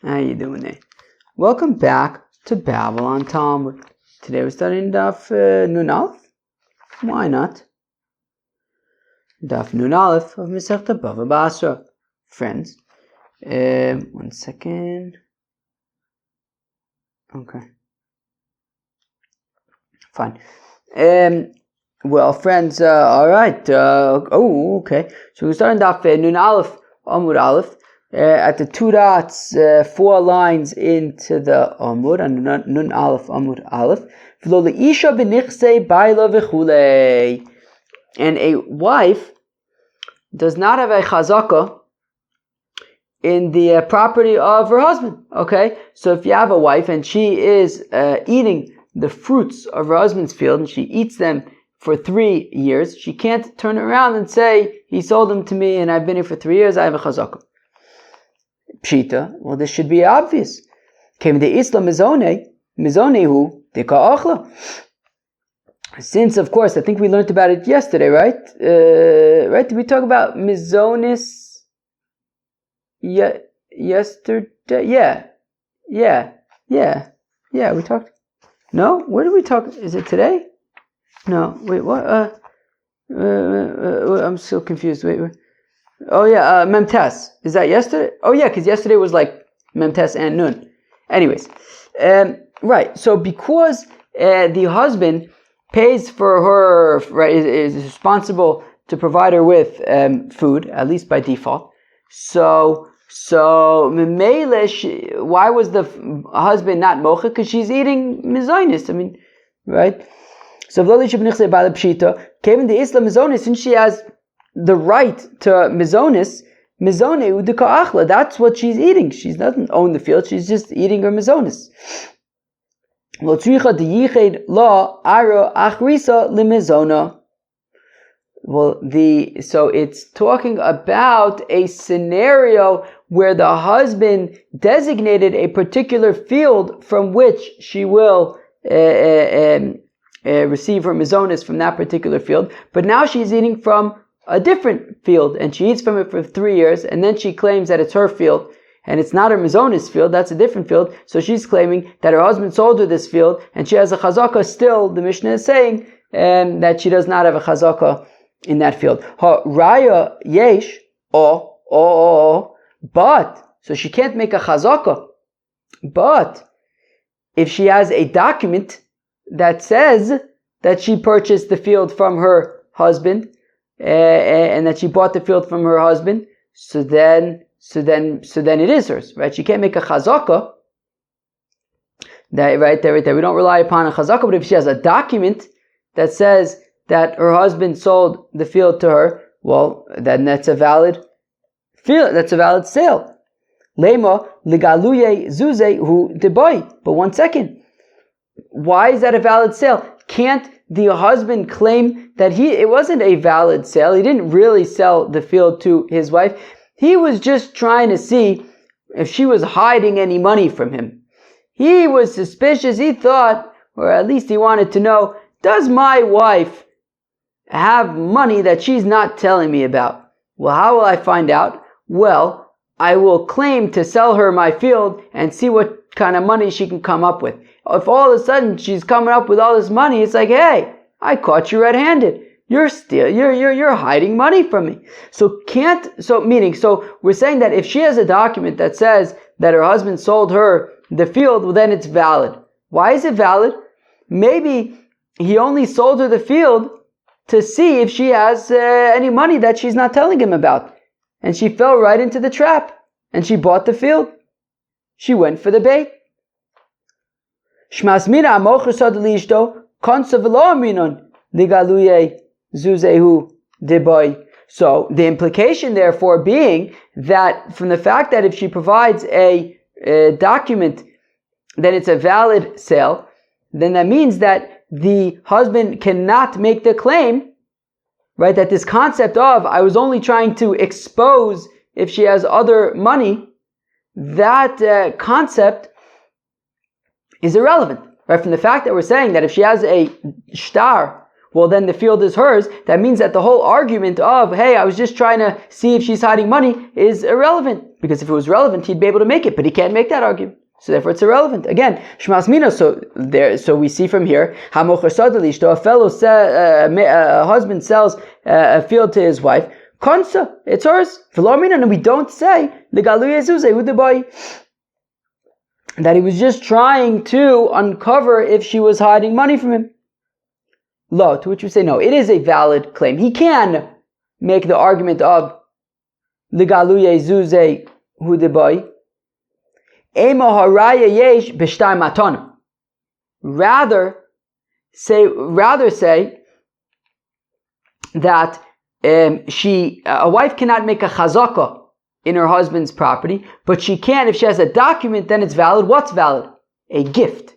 How you doing there? Welcome back to Babylon Talmud. Today we're studying Daf Nun Aleph. Why not? Daf Nun Aleph of Masechta BavaBasra. Friends, 1 second. Okay. Fine. Well, friends, all right. Okay. So we're starting Daf Nun Aleph, Amud Aleph. At the 2 dots, 4 lines into the Amud, and Nun Aleph, Amud Aleph. And a wife does not have a chazaka in the property of her husband. Okay? So if you have a wife and she is eating the fruits of her husband's field, and she eats them for 3 years, she can't turn around and say, he sold them to me and I've been here for 3 years, I have a chazaka. Pshita, well, this should be obvious. Came the Islam mizonehu dika achla. Since, of course, I think we learned about it yesterday, right? Right? Did we talk about mizonis yesterday? Yeah. We talked. No, where did we talk? Is it today? No. Wait, what? I'm so confused. Wait. Oh yeah, Memtes. Is that yesterday? Oh yeah, because yesterday was like Memtes and Nun. Anyways, right. So because the husband pays for her, right, is responsible to provide her with food, at least by default. So Memele, why was the husband not mocha? Because she's eating mizonis. I mean, right? So Kevin the Islam mizonis, since she has the right to mizonis, mizone udika achla. That's what she's eating. She doesn't own the field. She's just eating her mizonis. Lo tzricha deyiched la aro achrisa limizona. Well, so it's talking about a scenario where the husband designated a particular field from which she will receive her mizonis from that particular field, but now she's eating from a different field, and she eats from it for 3 years, and then she claims that it's her field, and it's not her mizonis field, that's a different field, so she's claiming that her husband sold her this field, and she has a chazaka still, the Mishnah is saying, that she does not have a chazaka in that field. Ha raya yesh, but, so she can't make a chazaka, but, if she has a document that says that she purchased the field from her husband, and that she bought the field from her husband, so then it is hers, right? She can't make a chazaka. That right there. We don't rely upon a chazaka, but if she has a document that says that her husband sold the field to her, well, then that's a valid field. That's a valid sale. Lema ligaluye zuze hu deboy. But 1 second, why is that a valid sale? Can't the husband claim that it wasn't a valid sale? He didn't really sell the field to his wife. He was just trying to see if she was hiding any money from him. He was suspicious. He thought, or at least he wanted to know, does my wife have money that she's not telling me about? Well, how will I find out? Well, I will claim to sell her my field and see what kind of money she can come up with. If all of a sudden she's coming up with all this money, it's like, hey, I caught you red-handed. You're hiding money from me. So we're saying that if she has a document that says that her husband sold her the field, well, then it's valid. Why is it valid? Maybe he only sold her the field to see if she has any money that she's not telling him about. And she fell right into the trap. And she bought the field. She went for the bait. So the implication therefore being that from the fact that if she provides a document, then it's a valid sale, then that means that the husband cannot make the claim, right, that this concept of, I was only trying to expose if she has other money, that concept is irrelevant, right? From the fact that we're saying that if she has a shtar well then the field is hers, that means that the whole argument of, hey, I was just trying to see if she's hiding money is irrelevant. Because if it was relevant, he'd be able to make it, but he can't make that argument. So therefore it's irrelevant. Again, Shmas Mina, so we see from here, a husband sells a field to his wife, Konsa, it's hers. And we don't say that he was just trying to uncover if she was hiding money from him. Lo, to which we say no, it is a valid claim. He can make the argument of Ligaluye Zuze Hudebai. Ema haraya yesh b'shtar matana. Rather say that a wife cannot make a chazaka in her husband's property, but she can if she has a document. Then it's valid. What's valid? A gift.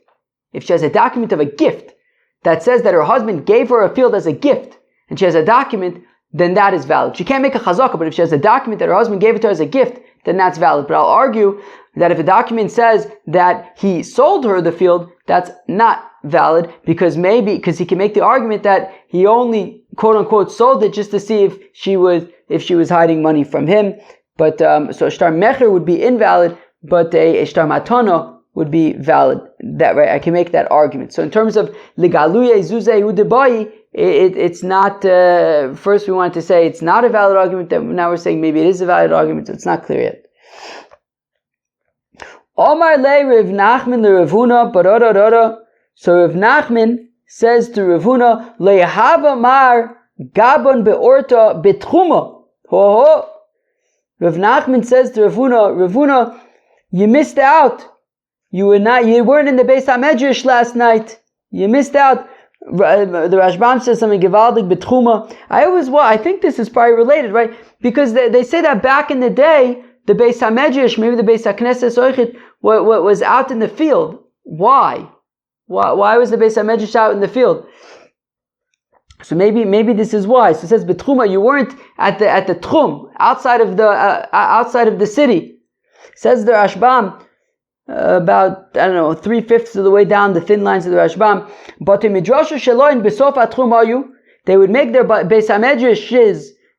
If she has a document of a gift that says that her husband gave her a field as a gift, and she has a document, then that is valid. She can't make a chazaka, but if she has a document that her husband gave it to her as a gift, then that's valid. But I'll argue that if a document says that he sold her the field, that's not valid, because he can make the argument that he only quote unquote sold it just to see if she was hiding money from him. But so a shtar mecher would be invalid, but a shtar matana would be valid. That right? I can make that argument. So in terms of ligaluye zuze udebai, it's not. First, we wanted to say it's not a valid argument. Now we're saying maybe it is a valid argument. So it's not clear yet. Omar le Rav Nachman le Rav Huna barada. So Rav Nachman says to Rav Huna, lehava mar gabon beorta betchuma. Ho ho. Rav Nachman says to Rav Huna, you missed out. You weren't in the Beis HaMedrash last night. You missed out. The Rashbam says something gewaldig betchuma. I think this is probably related, right? Because they say that back in the day, the Beis HaMedrash, maybe the Beis HaKnesses Oichet, was out in the field. Why? Why was the Beis HaMedrash out in the field? So maybe this is why. So it says betchuma, you weren't at the tchum, outside of the city. Says the Rashbam, about 3/5 of the way down the thin lines of the Rashbam. But in midrasha sheloin besof atchum ayu, they would make their Beis HaMedrash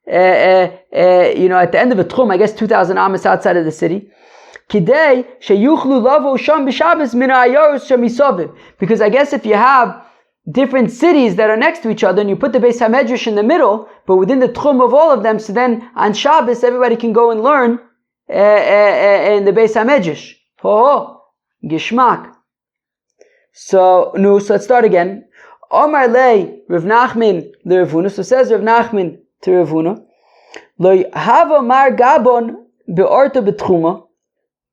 at the end of a tchum, I guess 2,000 amas outside of the city. Kidei sheyuchlu lavo sham b'Shabbos min ha'ayorus shemisoviv. Because I guess if you have different cities that are next to each other and you put the Beis HaMedrash in the middle, but within the tchum of all of them, so then on Shabbos everybody can go and learn in the Beis HaMedrash. Ho, Gishmak. So let's start again. Omar le Rav Nachman le Rav Huna. So says Rav Nachman to Rav Huna, lo hava mar gabon beorta betchuma.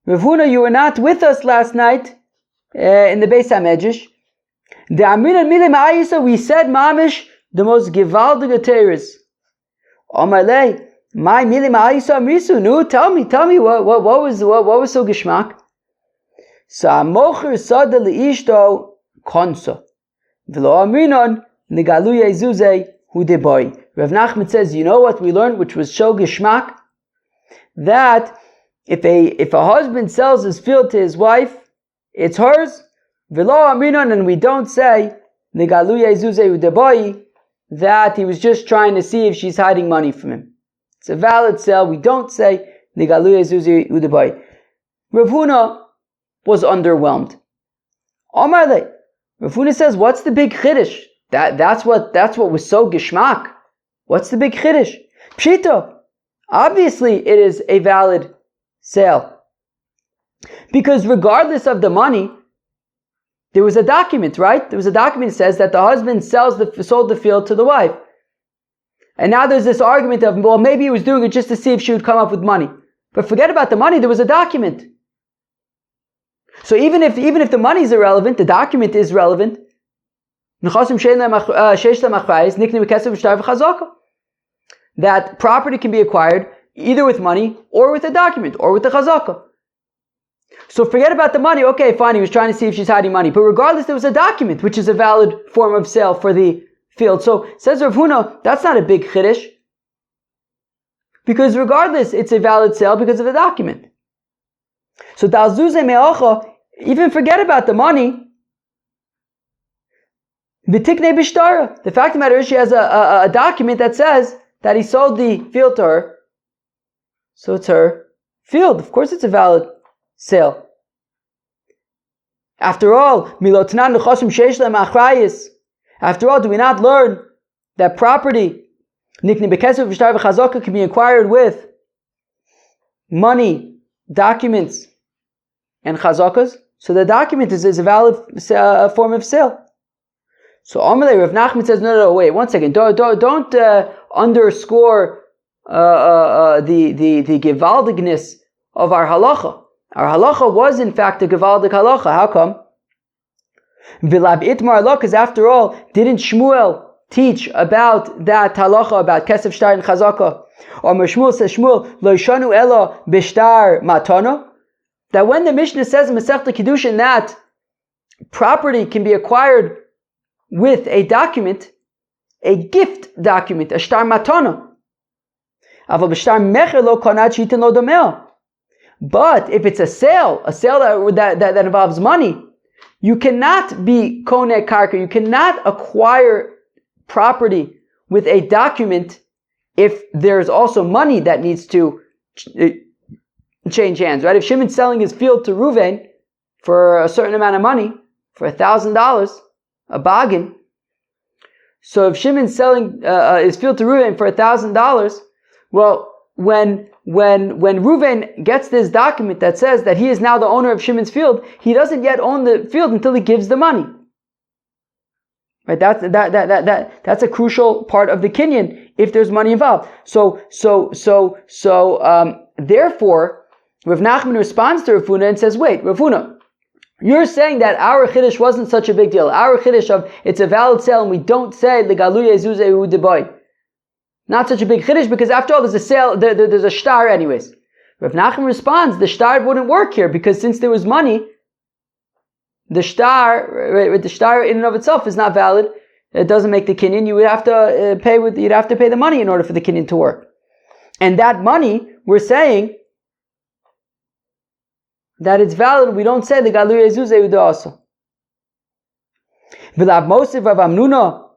Rav Huna, you were not with us last night in the Beis HaMedrash. The Amrin Mile Ma'ayisa, we said mamish the most givaldige teres. Omar le my Mile Ma'ayisa amrisu. No, tell me what was so gishmak. So amocher sada liishto konsa v'lo amrinon nigaluye zuze hudeboy. Rav Nachman says, you know what we learned, which was so gishmak, that if a husband sells his field to his wife, it's hers. V'lo amrinon, and we don't say nigaluye zuze hudeboy, that he was just trying to see if she's hiding money from him. It's a valid sale. We don't say nigaluye zuze hudeboy. Rav Huna was underwhelmed. Omar le, Rav Huna says, what's the big chiddush? That's what was so gishmak. What's the big chiddush? Pshita. Obviously, it is a valid sale, because regardless of the money, there was a document, right? There was a document that says that the husband sold the field to the wife, and now there's this argument of, well, maybe he was doing it just to see if she would come up with money. But forget about the money. There was a document. So even if the money is irrelevant, the document is relevant. That property can be acquired either with money or with a document or with a chazaka. So forget about the money. Okay, fine, he was trying to see if she's hiding money. But regardless, there was a document, which is a valid form of sale for the field. So says Rav Huna, that's not a big chiddush, because regardless, it's a valid sale because of the document. So Dalzuze Me'acha, even forget about the money. V'tiknei b'shtara. The fact of the matter is she has a document that says that he sold the field to her. So it's her field. Of course it's a valid sale. After all, after all, do we not learn that property can be acquired with money, documents, and chazakas? So the document is a valid form of sale. So Amalei Rav Nachman says, no, wait, one second. Don't underscore the gewaldigness of our halacha. Our halacha was in fact a gewaldig halacha. How come? V'lab itmar lo, because after all, didn't Shmuel teach about that halacha, about kesef shtar and chazaka? Or Shmuel says, Shmuel, lo yishanu elo b'shtar matana? That when the Mishnah says in Masechta Kiddushin that property can be acquired with a document, a gift document, a shtar matana. Aval b'shtar mecher lo konat shitin lo domeo. But if it's a sale that involves money, you cannot be koneh karka, you cannot acquire property with a document if there's also money that needs to change hands, right? If Shimon's selling his field to Reuven for a certain amount of money, for $1,000, a bargain, so if Shimon's selling his field to Reuven for $1,000, well, when Reuven gets this document that says that he is now the owner of Shimon's field, he doesn't yet own the field until he gives the money. Right? That's a crucial part of the kinyan if there's money involved. Therefore, Rav Nachman responds to Rav Huna and says, wait, Rav Huna, you're saying that our chiddush wasn't such a big deal. Our chiddush of it's a valid sale and we don't say legaluya zuzeu deboy. Not such a big chiddush because after all there's a sale, there's a shtar anyways. Rav Nachman responds, the shtar wouldn't work here because since there was money, the shtar in and of itself is not valid. It doesn't make the kinyan. You would have to pay the money in order for the kinyan to work. And that money, we're saying that it's valid. We don't say the galuya zuzeu also. V'lav mosiv Rav Hamnuna.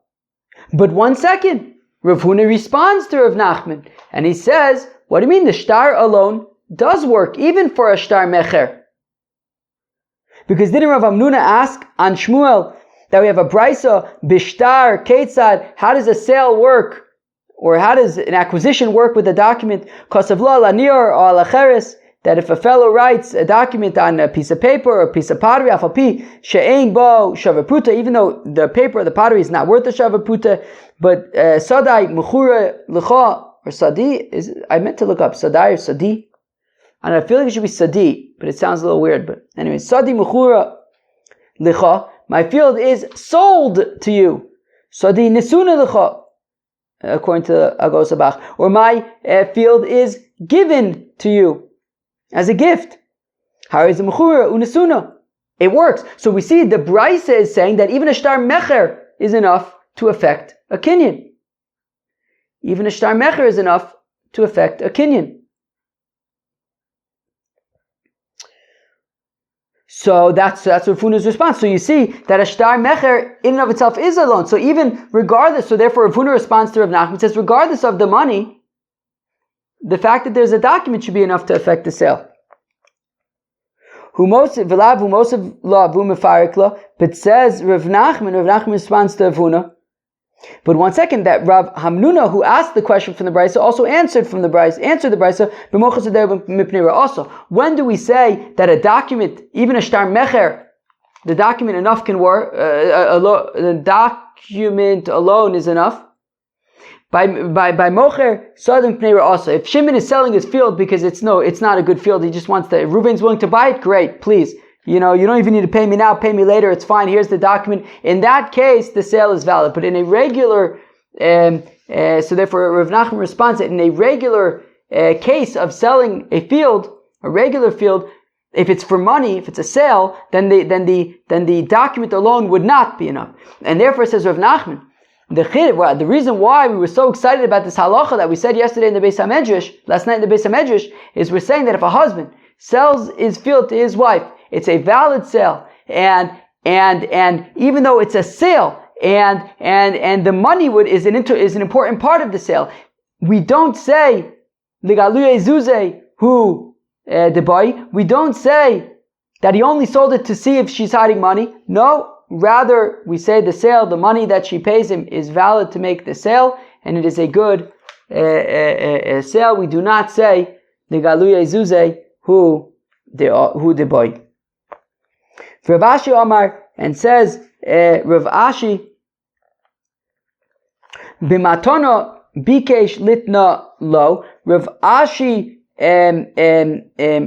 But one second. Rav Huna responds to Rav Nachman, and he says, what do you mean the shtar alone does work, even for a shtar mecher? Because didn't Rav Hamnuna ask on Shmuel that we have a brisa, bishtar, ketzad, how does a sale work? Or how does an acquisition work with a document? Kosavla, lanir, or alacheres, that if a fellow writes a document on a piece of paper or a piece of pottery, afapi, she'ein bo shavapruta, even though the paper or the pottery is not worth a shavapruta, but sadai mechura lecha, or sadi, I meant to look up sadai or sadi. I don't know, I feel like it should be sadi, but it sounds a little weird. But anyway, sadi mechura lecha, my field is sold to you. Sadi nisuna lecha, according to Agos Abach, or my field is given to you as a gift. It works. So we see the Brisa is saying that even a shtar mecher is enough to affect a kinyan. Even a shtar mecher is enough to affect a kinyan. So that's Rav Huna's response. So you see that a shtar mecher in and of itself is a loan. So even regardless, so therefore Rav Huna responds to Rav Nachman, says regardless of the money, the fact that there's a document should be enough to affect the sale. But says Rav Nachman responds to Rav Huna. But one second, that Rav Hamnuna, who asked the question from the Brisa, also answered the Brisa. Also, when do we say that a document, even a shtar mecher, the document enough can work? The document alone is enough. By mocher sadam pneira also. If Shimon is selling his field because it's not a good field, he just wants to. If Reuven's willing to buy it, great, please. You don't even need to pay me now, pay me later, it's fine, here's the document. In that case, the sale is valid. But in a regular, so therefore Rav Nachman responds that in a regular case of selling a regular field, if it's for money, if it's a sale, then the document alone would not be enough. And therefore says Rav Nachman, the reason why we were so excited about this halacha that we said yesterday in the Beis HaMedrash, last night in the Beis HaMedrash, is we're saying that if a husband sells his field to his wife, it's a valid sale, and even though it's a sale, and the money is an important part of the sale. We don't say Ligaluye Zuze who the boy. We don't say that he only sold it to see if she's hiding money. No, rather we say the sale, the money that she pays him is valid to make the sale, and it is a good sale. We do not say Ligaluye Zuze who the boy. Rav Ashi Omar, and says Rav Ashi, B'matono bikesh litna lo. Rav Ashi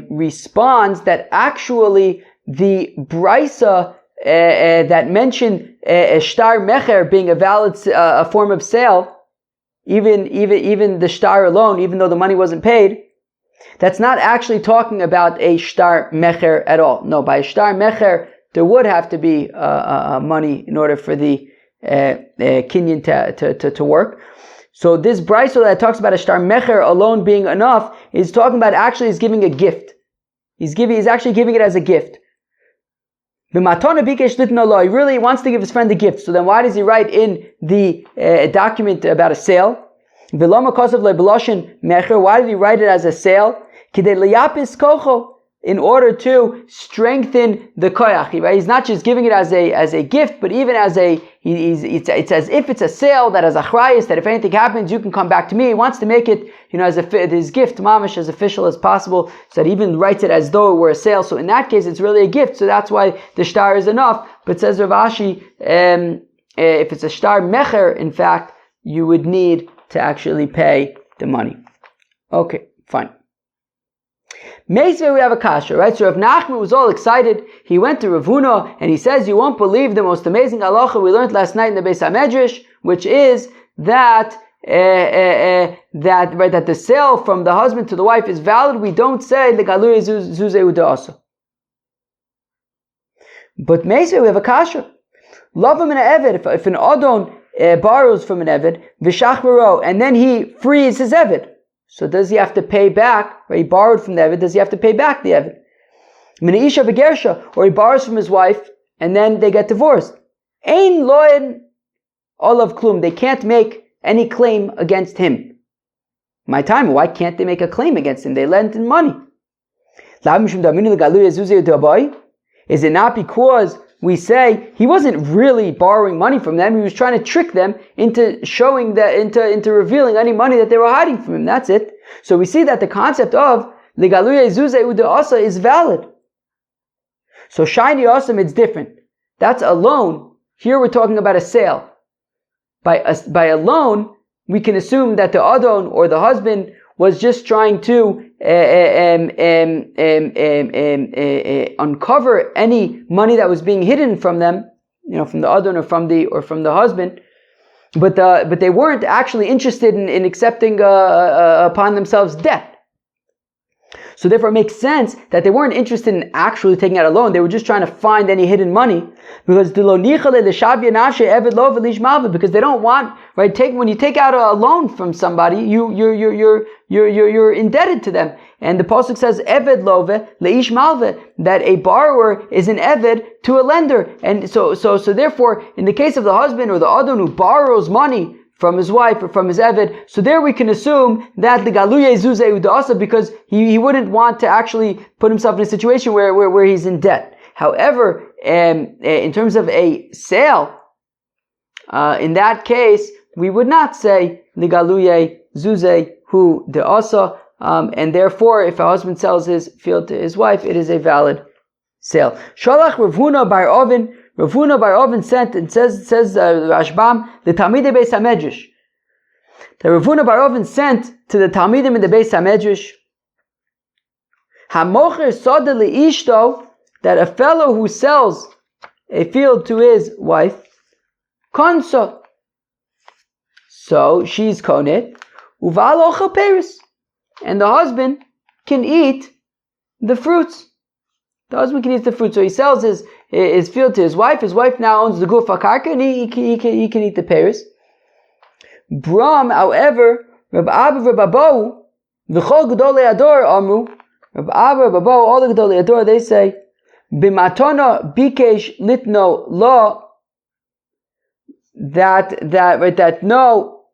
responds that actually the brisa that mentioned shtar mecher being a valid a form of sale, even the shtar alone, even though the money wasn't paid, that's not actually talking about a shtar mecher at all. No, by a shtar mecher, there would have to be money in order for the kinyan to work. So this brisa that talks about a shtar mecher alone being enough is talking about actually he's giving a gift. He's actually giving it as a gift. He really wants to give his friend a gift. So then why does he write in the document about a sale? Why did he write it as a sale? In order to strengthen the koyach, right? He's not just giving it as a gift, but even as it's as if it's a sale that has achrayus, that if anything happens, you can come back to me. He wants to make it, as his gift, mamish, as official as possible, so that he even writes it as though it were a sale. So in that case, it's really a gift. So that's why the shtar is enough. But says Rav Ashi, if it's a shtar mecher, in fact, you would need to actually pay the money. Okay, fine. Meisvei, we have a kasha, right? So Rav Nachman was all excited. He went to Rav Huna and he says, you won't believe the most amazing halacha we learned last night in the Beis HaMedrash, which is that that the sale from the husband to the wife is valid. We don't say legaluye zuzeu da'asa. But Meisvei, we have a kasha. Love him in an eved. If an adon borrows from an eved, v'shachvaro, and then he frees his eved. So does he have to pay back, or he borrowed from the Eved, does he have to pay back the Eved? Mina'isha v'gersha, or he borrows from his wife, and then they get divorced. Ein loen olav klum, they can't make any claim against him. My time, why can't they make a claim against him? They lent him money. Is it not because we say he wasn't really borrowing money from them, he was trying to trick them into showing that, into revealing any money that they were hiding from him? That's it. So we see that the concept of Ligaluye Zuzeu De'asa is valid. So Shiny Asam, it's different. That's a loan. Here we're talking about a sale. By a loan, we can assume that the Adon or the husband was just trying to uncover any money that was being hidden from them, from the Adon or from the husband, but they weren't actually interested in accepting upon themselves debt. So therefore it makes sense that they weren't interested in actually taking out a loan. They were just trying to find any hidden money, because they don't want, right? When you take out a loan from somebody, you're indebted to them. And the pasuk says eved love leish malve, that a borrower is an eved to a lender. And so therefore, in the case of the husband or the adon who borrows money from his wife or from his eved, so there we can assume that the galuye zuzeu da'asa, because he wouldn't want to actually put himself in a situation where he's in debt. However, in terms of a sale, in that case, we would not say ligaluye zuzeu da'asa, and therefore, if a husband sells his field to his wife, it is a valid sale. Shalach Rav Huna bar Ovin. Rav Huna bar Ovin sent, and says Rashbam, the Talmidei Beis HaMedrash. The Rav Huna bar Ovin sent to the Talmidim in the Beis HaMedrash, Hamocher Soda Leishto, that a fellow who sells a field to his wife, Konso. So she's konet, Uval Ochel Peris, and the husband can eat the fruits. The husband can eat the fruit. So he sells his field to his wife. His wife now owns the guf hakarka, and he can eat the pears. Bram, however, Reb Abba, Reb Abo, v'chol gedolei ador amru, Reb Abba, Reb Abo, all the gedolei ador, they say, b'matona bikesh litno lo, that no,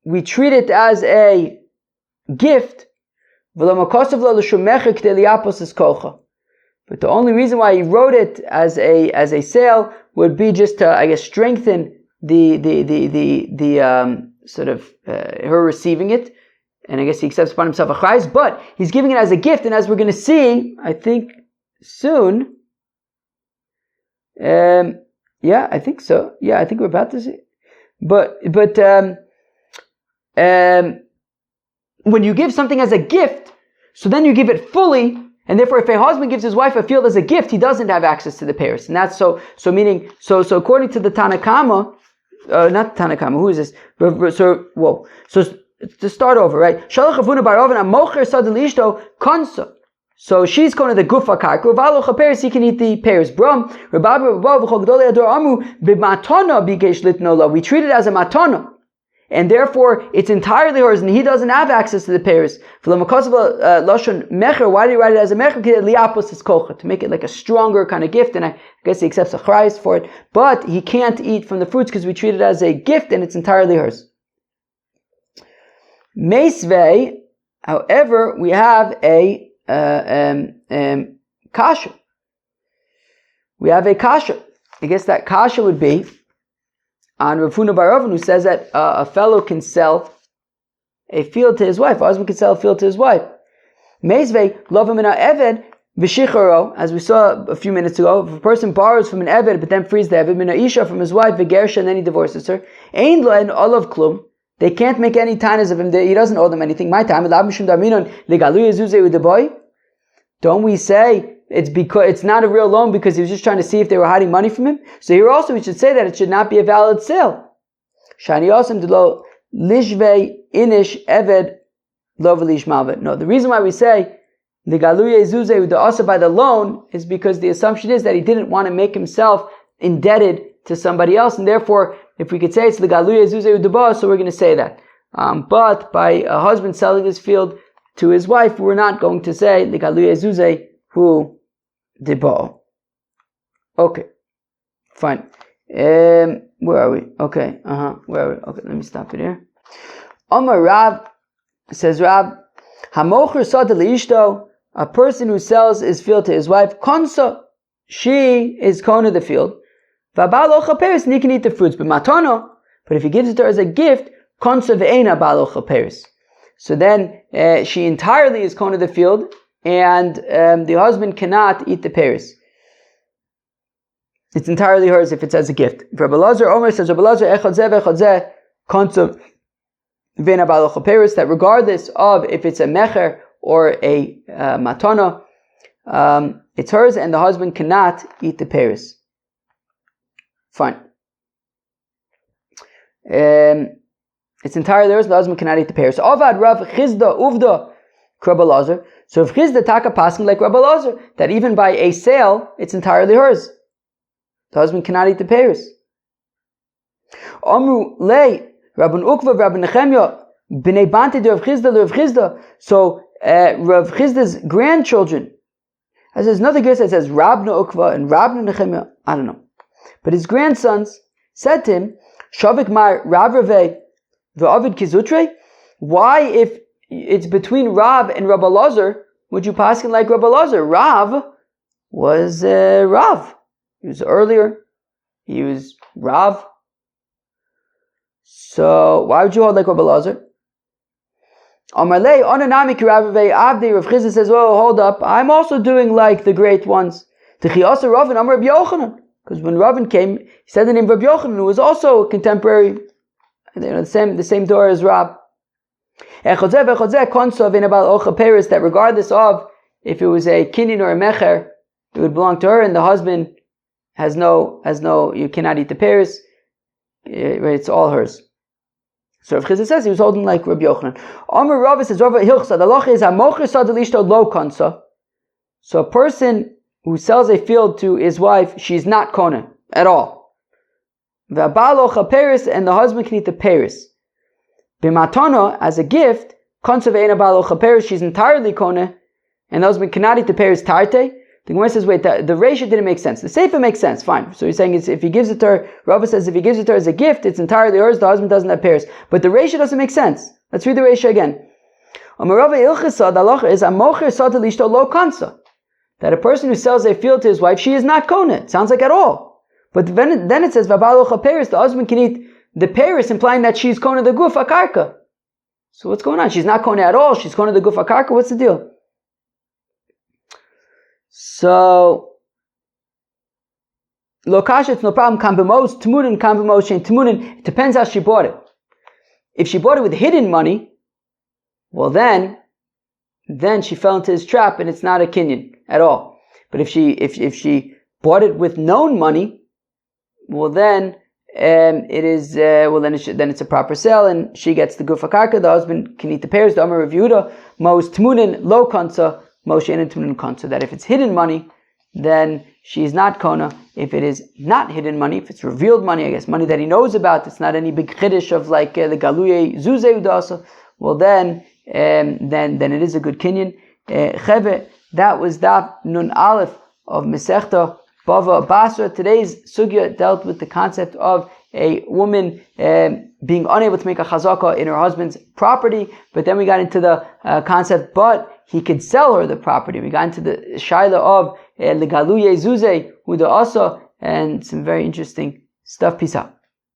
we treat it as a gift. But the only reason why he wrote it as a sale would be just to, I guess, strengthen the sort of her receiving it, and I guess he accepts upon himself a chayes, but he's giving it as a gift, and as we're going to see, I think soon, yeah, I think so. Yeah, I think we're about to see. But when you give something as a gift, so then you give it fully, and therefore if a husband gives his wife a field as a gift, he doesn't have access to the pairs. And that's so according to the Tanakama, not Tanakama, who is this? So to start over, right? Shalach Avuna bar Oven amocher sad lishto konsa. So she's going to the gufa karku. V'alocha pears, he can eat the pears. Brum, Rabba v'chol gdolei ador amu b'matana bikesh litnola. We treat it as a matana, and therefore it's entirely hers, and he doesn't have access to the pears. Lashon mecher. Why do you write it as a mecher? Liapos is kocha, to make it like a stronger kind of gift, and I guess he accepts a chayes for it. But he can't eat from the fruits because we treat it as a gift, and it's entirely hers. Meisvei, however, we have a kasha. We have a kasha. I guess that kasha would be on Rav Huna bar Oven, who says that a fellow can sell a field to his wife. A husband can sell a field to his wife. Meizvei lovim in eved v'shicharo, as we saw a few minutes ago. If a person borrows from an eved but then frees the eved, min isha from his wife v'gersha, and then he divorces her. Ein lo en olav klum. They can't make any tanas of him. He doesn't owe them anything. My time. Don't we say it's because it's not a real loan because he was just trying to see if they were hiding money from him? So here also we should say that it should not be a valid sale. Shani osam delo lishve inish eved lo v'lish malvet. No, the reason why we say ligaluye zuze the asa by the loan is because the assumption is that he didn't want to make himself indebted to somebody else, and therefore, if we could say it's ligaluye zuze udeba, so we're going to say that. But by a husband selling his field to his wife, we're not going to say ligaluye zuze hu deba. Okay, fine. Where are we? Okay, where are we? Okay, let me stop it here. Omar Rav, says Rav, hamocher sada liishto, a person who sells his field to his wife, konsa, she is kona the field. V'abalocha peris, and he can eat the fruits. But matano, but if he gives it to her as a gift, konsa ve'ena balocha peris. So then she entirely is kona the field, and the husband cannot eat the peris. It's entirely hers if it's as a gift. Rabbi Lazar Omer says, Rabbi Lazar echad zeh konsa ve'ena balocha peris, that regardless of if it's a mecher or a matana, it's hers, and the husband cannot eat the peris. Fine. It's entirely theirs. The husband cannot eat the pears. Avad Rav Chizda Uvda Rabbi Lazar. So if Chizda taka paskin like Rabbi Lazar, that even by a sale, it's entirely hers. The husband cannot eat the pears. Amru lei Rabban Ukva Rabban Nechemya b'nei bante de Rav Chizda le Rav Chizda. So Rav Chizda's grandchildren. As there's another guess that says Rabna Ukva and Rabna Nechemya. I don't know. But his grandsons said to him, Shavik Mar Rav Raveh v'Avid Kizutre. Why, if it's between Rav and Rabbi Lazar, would you paskin like Rabbi Lazar? Rav was Rav. He was earlier. He was Rav. So why would you hold like Rabbi Lazar? Amalei Onanami Rav Raveh Avdi. Rav Chizda says, oh, hold up. I'm also doing like the great ones. T'chiasa Rav and Amar Rabbi Yochanan. Because when Ravin came, he said the name of Rabbi Yochanan, who was also a contemporary, the same door as Rav. That regardless of if it was a kinyan or a mecher, it would belong to her, and the husband has no, you cannot eat the pears. It's all hers. So Rav Chizda says he was holding like Rabbi Yochanan. Amar Rav says, Rav Hilchsa, the loch is hamocher sadalishto lo kansa. So a person who sells a field to his wife, she's not kona at all. V'abalocha peris, and the husband can eat the peris. B'matana, as a gift, konsa ve'ena balocha peris, she's entirely kona, and the husband cannot eat the peris tarte. The Gemara says, wait, the ratio didn't make sense. The Sefer makes sense, fine. So he's saying if he gives it to her, Rava says if he gives it to her as a gift, it's entirely hers, the husband doesn't have pairs. But the ratio doesn't make sense. Let's read the ratio again. That a person who sells a field to his wife, she is not kona. It sounds like at all. But then it says, the husband can eat the pairs, implying that she's kona the guf akarka. So what's going on? She's not kona at all. She's kona the guf akarka. What's the deal? So, Lokash, it's no problem. Kambemos, Tmunin, Kambemos, Shein Tmunin. It depends how she bought it. If she bought it with hidden money, well then she fell into his trap and it's not a kinyan at all. But if she bought it with known money, well then then it's a proper sale and she gets the gufa karka. The husband can eat the pairs. The Amar of Yehuda, Mos Tmunin lo kansa, Mos Shein Tmunin kansa. That if it's hidden money, then she's not kona. If it is not hidden money, if it's revealed money, I guess money that he knows about, it's not any big chiddush of like the galuye zuze udasa. Well then it is a good kinyan. Cheve, that was Daf Nun Aleph of Masechta BavaBasra. Today's sugya dealt with the concept of a woman being unable to make a chazakah in her husband's property, but then we got into the concept, but he could sell her the property. We got into the shaila of legaluye zuze uda asa, and some very interesting stuff. Peace out.